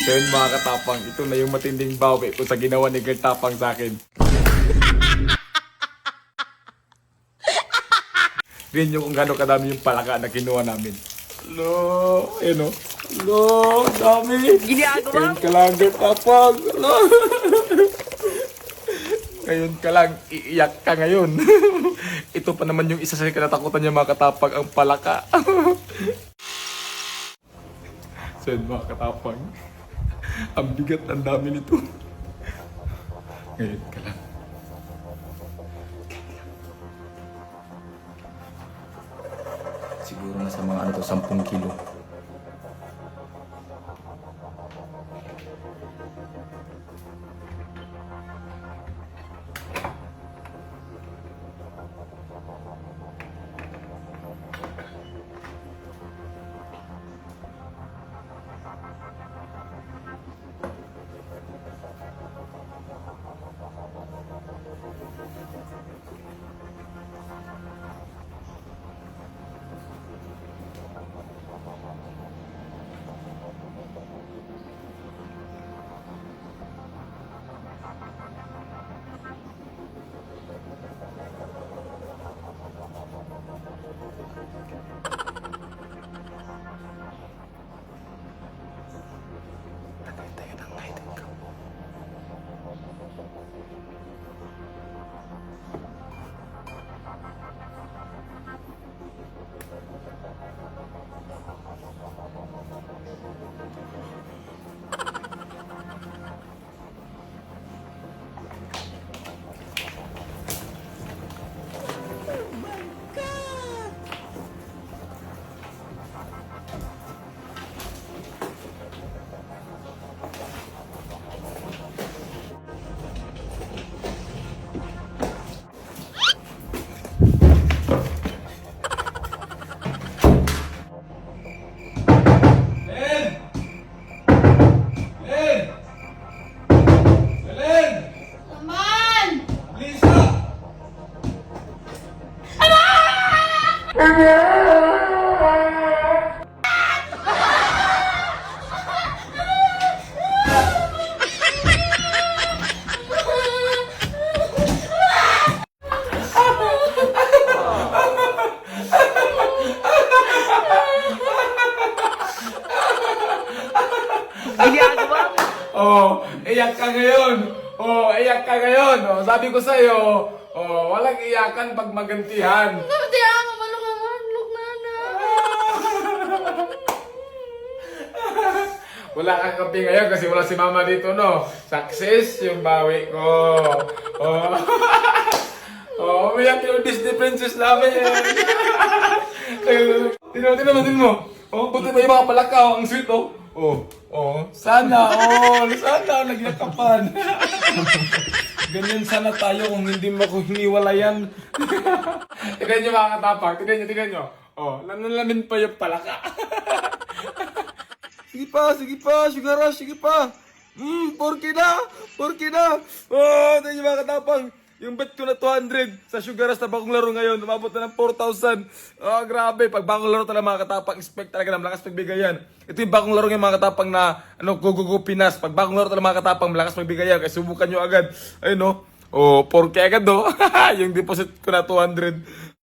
So yun mga katapang, ito na yung matinding bawi ko sa ginawa ni Girl Tapang sa akin. Rin yung kung gano'ng kadami yung palaka na kinuha namin. Hello, ayun o. Hello, dami. Ginagawa Ngayon ka lang, Girl Tapang. Hello. Ngayon ka lang, iiyak ka ngayon. Ito pa naman yung isa sa kinatakutan niya mga katapang, ang palaka. So yun mga katapang, ang bigat, ang dami nito. Ngayon ka lang. Siguro nasa mga ano to, 10 kilo. Ginagawa mo. Oh, iyak ka ngayon. Oh, iyak ka ngayon. Oh, sabi ko sa'yo, oh, walang iyakan pag magantihan. Hindi ako malungaman. Look na na. Wala kang kape ngayon kasi wala si mama dito, no? Success yung bawi ko. Oh, oh, umiyak yung Disney princess namin. Tingnan mo. Oh, buti ba yung mga palakaw? Ang sweet, oh. Sana nagyakapan. Ganyan sana tayo kung hindi mo ko hiniwalayan. Tignan nyo mga katapang, tignan nyo. Oh, nanalamin pa yung palaka. Sige pa, sugar rush, sige pa. 4K na. Oh, tignan nyo mga katapang. Yung bet ko na 200 sa Sugar Rush na bagong laro ngayon, umabot na ng 4,000. Oh, grabe. Pag bagong laro talaga mga katapang, expect talaga na malakas pagbigay yan. Ito yung bagong laro ng mga katapang na Gugugu Pinas. Pag bagong laro talaga mga katapang, malakas pagbigay yan. Kaya subukan nyo agad. Ayun no. Oh, 4K agad do. Yung deposit ko na 200.